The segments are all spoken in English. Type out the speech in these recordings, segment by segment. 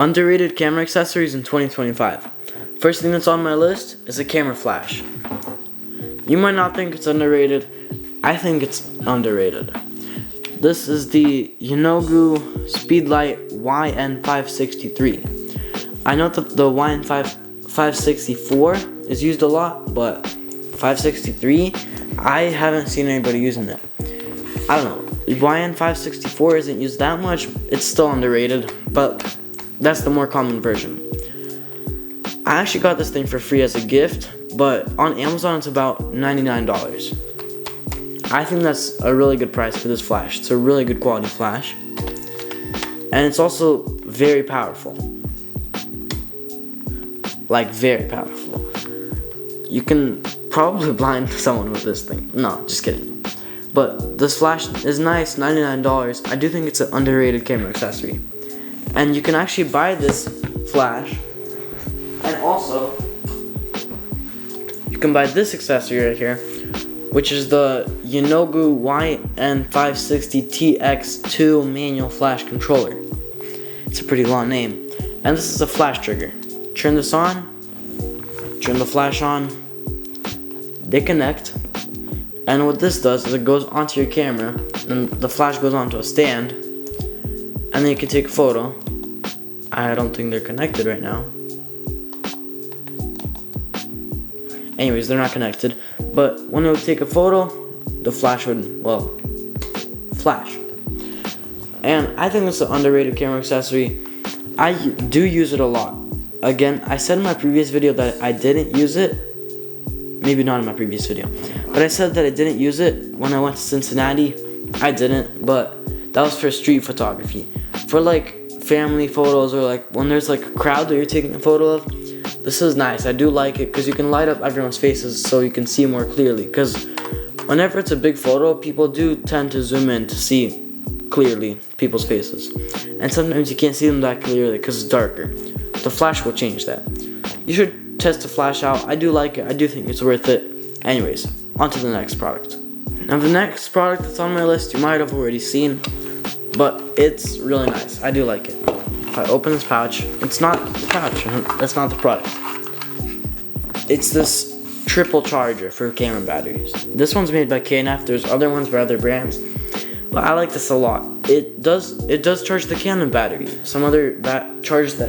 Underrated camera accessories in 2025. First thing that's on my list is a camera flash. You might not think it's underrated. I think it's underrated. This is the Yanogu Speedlight YN563. I know that the YN564 is used a lot, but 563, I haven't seen anybody using it. I don't know. YN564 isn't used that much. It's still underrated, but that's the more common version. I actually got this thing for free as a gift, but on Amazon it's about $99. I think that's a really good price for this flash. It's a really good quality flash. And it's also very powerful. Like, very powerful. You can probably blind someone with this thing. No, just kidding. But this flash is nice, $99. I do think it's an underrated camera accessory. And you can actually buy this flash, and also you can buy this accessory right here, which is the Yanogu YN560TX2 manual flash controller. It's a pretty long name. And this is a flash trigger. Turn this on, turn the flash on, they connect, and what this does is it goes onto your camera, and the flash goes onto a stand, and then you can take a photo. I don't think they're connected right now. Anyways, they're not connected. But when it would take a photo, the flash would, well, flash. And I think it's an underrated camera accessory. I do use it a lot. Again, I said in my previous video that I didn't use it. Maybe not in my previous video. But I said that I didn't use it when I went to Cincinnati. I didn't, but that was for street photography. For like family photos, or like when there's like a crowd that you're taking a photo of, this is nice. I do like it because you can light up everyone's faces so you can see more clearly. Because whenever it's a big photo, people do tend to zoom in to see clearly people's faces, and sometimes you can't see them that clearly because it's darker. The flash will change that. You should test the flash out. I do like it. I do think it's worth it. Anyways, on to the next product. Now the next product that's on my list you might have already seen, but it's really nice. I do like it. If I open this pouch, it's not the pouch. That's not the product. It's this triple charger for camera batteries. This one's made by K&F. There's other ones by other brands, but I like this a lot. It does charge the Canon battery. Some other chargers that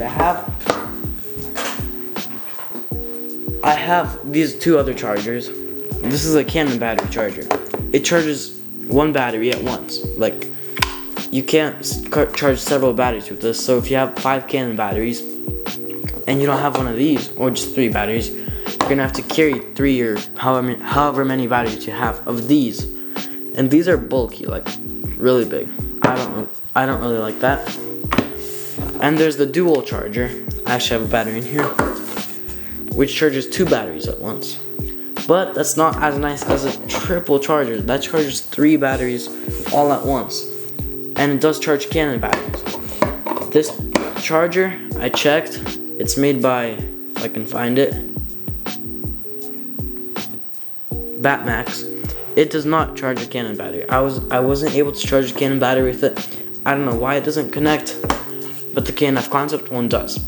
I have these two other chargers. This is a Canon battery charger. It charges one battery at once. Like, you can't charge several batteries with this. So if you have 5 Canon batteries and you don't have one of these, or just 3 batteries, you're gonna have to carry 3 or however many batteries you have of these. And these are bulky, like really big. I don't really like that. And there's the dual charger. I actually have a battery in here, which charges 2 batteries at once. But that's not as nice as a triple charger. That charges 3 batteries all at once. And it does charge Canon batteries. This charger, I checked, it's made by, if I can find it, Batmax. It does not charge a Canon battery. I wasn't able to charge a Canon battery with it. I don't know why it doesn't connect, but the K&F Concept one does.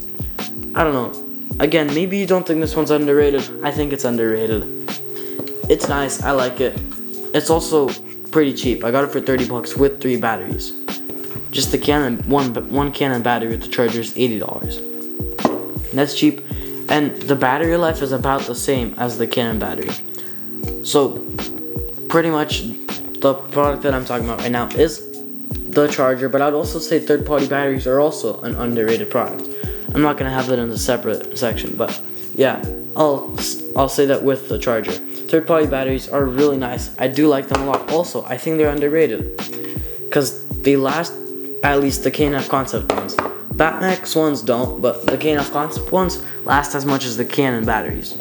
I don't know. Again, maybe you don't think this one's underrated. I think it's underrated. It's nice. I like it. It's also pretty cheap. I got it for $30 with 3 batteries. Just the Canon one Canon battery with the charger is $80. That's cheap, and the battery life is about the same as the Canon battery. So pretty much the product that I'm talking about right now is the charger, but I'd also say third-party batteries are also an underrated product. I'm not gonna have that in a separate section, but yeah, I'll say that with the charger. Third-party batteries are really nice. I do like them a lot. Also, I think they're underrated because they last, at least the K&F Concept ones. Batmax ones don't, but the K&F Concept ones last as much as the Canon batteries.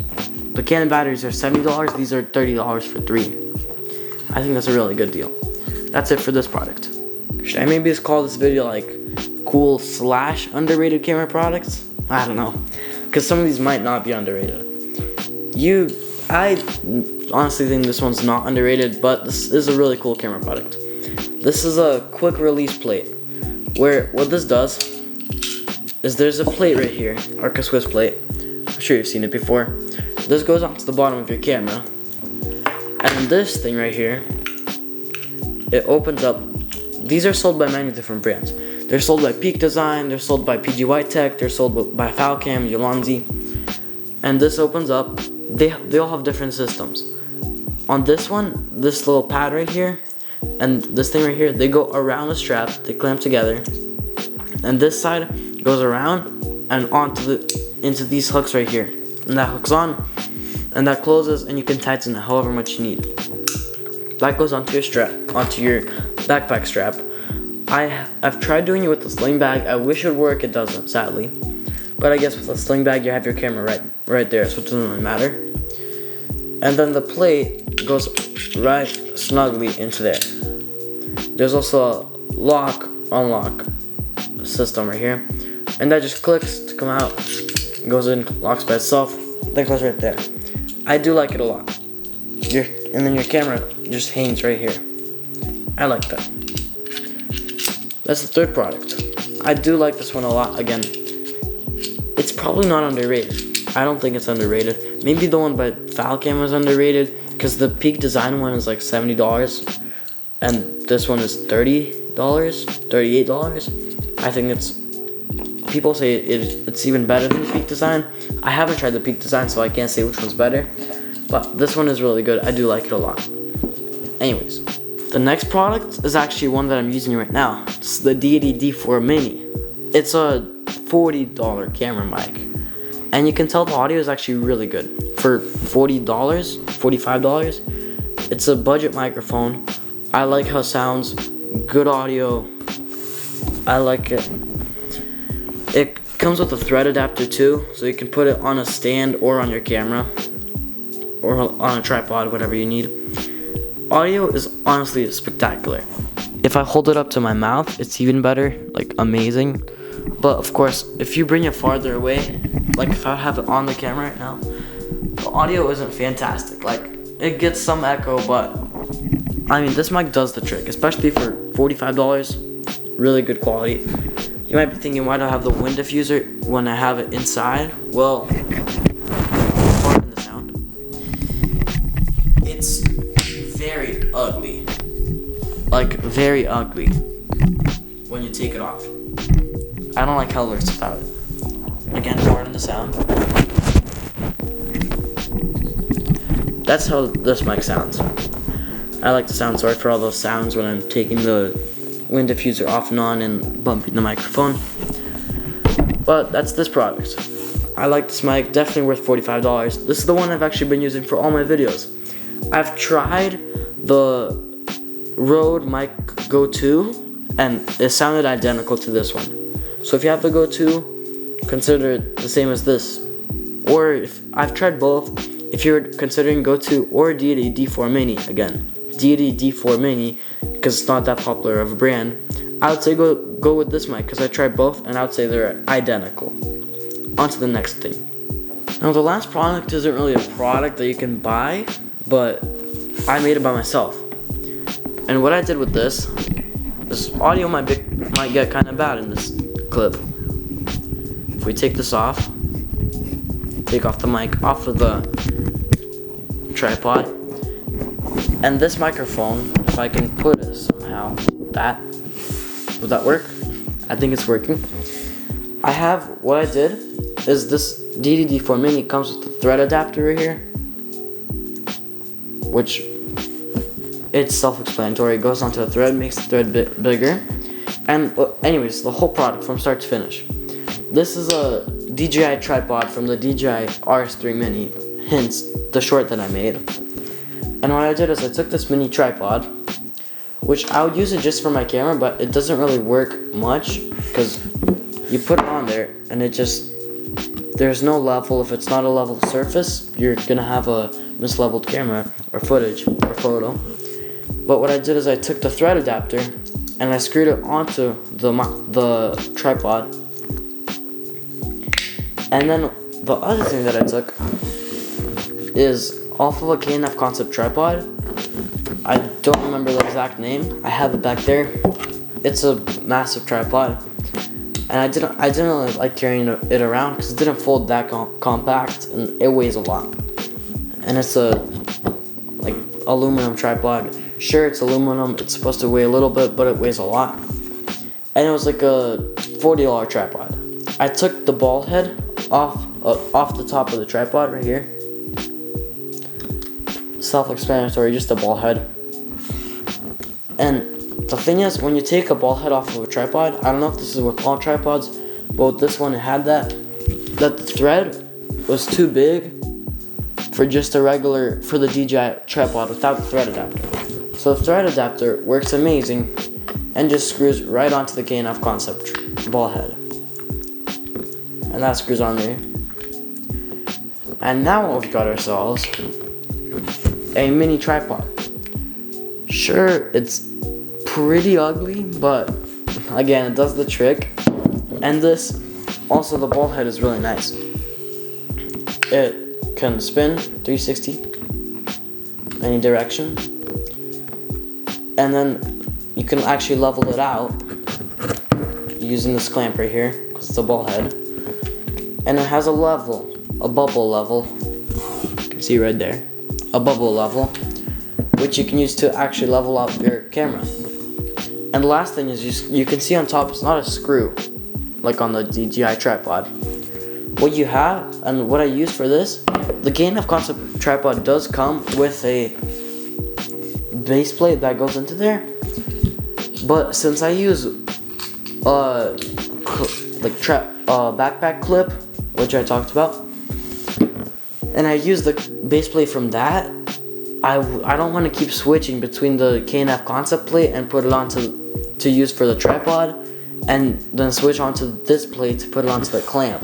The Canon batteries are $70. These are $30 for 3. I think that's a really good deal. That's it for this product. Should I maybe just call this video like cool / underrated camera products? I don't know, because some of these might not be underrated. I honestly think this one's not underrated, but this is a really cool camera product. This is a quick release plate, where what this does is there's a plate right here, Arca Swiss plate. I'm sure you've seen it before. This goes onto the bottom of your camera. And this thing right here, it opens up. These are sold by many different brands. They're sold by Peak Design, they're sold by PG Whitetech, they're sold by Falcam, Ulanzi. And this opens up. They all have different systems. On this one, this little pad right here, and this thing right here, they go around the strap, they clamp together. And this side goes around and into these hooks right here. And that hooks on, and that closes, and you can tighten it however much you need. That goes onto your strap, onto your backpack strap. I've tried doing it with the sling bag. I wish it would work. It doesn't, sadly. But I guess with a sling bag, you have your camera right there, so it doesn't really matter. And then the plate goes right snugly into there. There's also a lock, unlock system right here, and that just clicks to come out. It goes in, locks by itself, then closes right there. I do like it a lot. And then your camera just hangs right here. I like that. That's the third product. I do like this one a lot. Again, it's probably not underrated. I don't think it's underrated. Maybe the one by Falcam was underrated because the Peak Design one is like $70 and this one is $30, $38. I think people say it's even better than the Peak Design. I haven't tried the Peak Design, so I can't say which one's better, but this one is really good. I do like it a lot. Anyways, the next product is actually one that I'm using right now. It's the Deity D4 Mini. It's a $40 camera mic, and you can tell the audio is actually really good. For $40, $45, it's a budget microphone. I like how it sounds, good audio. I like it. It comes with a thread adapter too, so you can put it on a stand or on your camera, or on a tripod, whatever you need. Audio is honestly spectacular. If I hold it up to my mouth, it's even better, like amazing. But of course, if you bring it farther away, like if I have it on the camera right now, the audio isn't fantastic. Like, it gets some echo, but I mean, this mic does the trick, especially for $45. Really good quality. You might be thinking, why do I have the wind diffuser when I have it inside? Well, pardon the sound. It's very ugly. Like, very ugly when you take it off. I don't like how it looks without it. Again, pardon the sound. That's how this mic sounds. I like the sound. Sorry for all those sounds when I'm taking the wind diffuser off and on and bumping the microphone. But that's this product. I like this mic, definitely worth $45. This is the one I've actually been using for all my videos. I've tried the Rode Mic Go 2 and it sounded identical to this one. So if you have the Go 2, consider it the same as this. Or if I've tried both, if you're considering Go 2 or Deity D4 Mini, again, Deity D4 Mini, because it's not that popular of a brand, I would say go with this mic because I tried both and I would say they're identical. On to the next thing. Now the last product isn't really a product that you can buy, but I made it by myself. And what I did with this audio might get kind of bad in this clip. If we take this off, take off the mic off of the tripod, and this microphone, if I can put it somehow, would that work? I think it's working. What I did is this Deity D4 Mini comes with the thread adapter right here, which it's self-explanatory. It goes onto a thread, makes the thread bigger. And anyways, the whole product from start to finish. This is a DJI tripod from the DJI RS3 Mini, hence the short that I made. And what I did is I took this mini tripod, which I would use it just for my camera, but it doesn't really work much because you put it on there and there's no level. If it's not a level surface, you're gonna have a misleveled camera or footage or photo. But what I did is I took the thread adapter and I screwed it onto the tripod. And then the other thing that I took is off of a KNF Concept tripod. I don't remember the exact name. I have it back there. It's a massive tripod. and I didn't really like carrying it around because it didn't fold that compact, and it weighs a lot. And it's a like aluminum tripod. Sure, it's aluminum. It's supposed to weigh a little bit, but it weighs a lot. And it was like a $40 tripod. I took the ball head off the top of the tripod right here. Self-explanatory, just a ball head. And the thing is, when you take a ball head off of a tripod, I don't know if this is with all tripods, but with this one it had that the thread was too big for just a regular, for the DJI tripod without the thread adapter. So the thread adapter works amazing and just screws right onto the K&F Concept ball head. And that screws on there. And now we've got ourselves a mini tripod. Sure, it's pretty ugly, but again, it does the trick. And this, also the ball head is really nice. It can spin 360 any direction, and then you can actually level it out using this clamp right here, because it's a ball head. And it has a bubble level, you can see right there, a bubble level, which you can use to actually level out your camera. And the last thing is you can see on top, it's not a screw like on the DJI tripod. What you have, and what I use for this, the K&F Concept tripod does come with a base plate that goes into there. But since I use backpack clip, which I talked about, and I use the base plate from that, I don't want to keep switching between the K&F Concept plate and put it onto to use for the tripod, and then switch onto this plate to put it onto the clamp.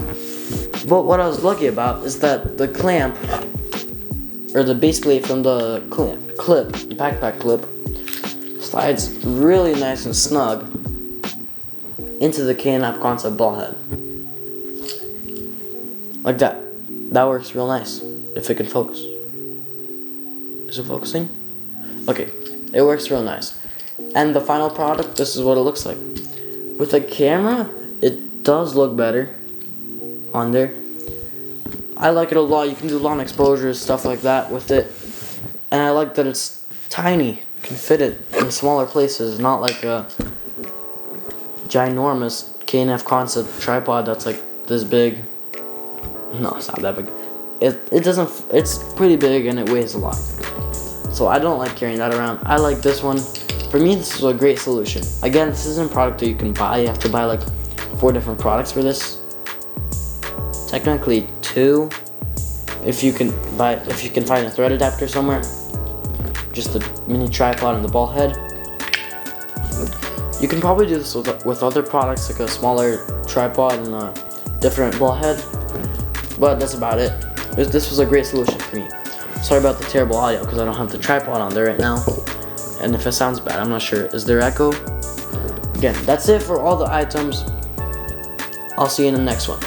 But what I was lucky about is that the clamp, or the base plate from the backpack clip, slides really nice and snug into the K&F Concept ball head. Like that. That works real nice, if it can focus. Is it focusing? Okay, it works real nice. And the final product, this is what it looks like. With a camera, it does look better on there. I like it a lot. You can do long exposures, stuff like that with it. And I like that it's tiny. You can fit it in smaller places, not like a ginormous K&F Concept tripod that's like this big. No, it's not that big. It doesn't, it's pretty big and it weighs a lot. So I don't like carrying that around. I like this one. For me, this is a great solution. Again, this isn't a product that you can buy. You have to buy like 4 different products for this. Technically 2, if you can find a thread adapter somewhere. Just the mini tripod and the ball head. You can probably do this with other products, like a smaller tripod and a different ball head. But that's about it. This was a great solution for me. Sorry about the terrible audio because I don't have the tripod on there right now. And if it sounds bad, I'm not sure. Is there echo? Again, that's it for all the items. I'll see you in the next one.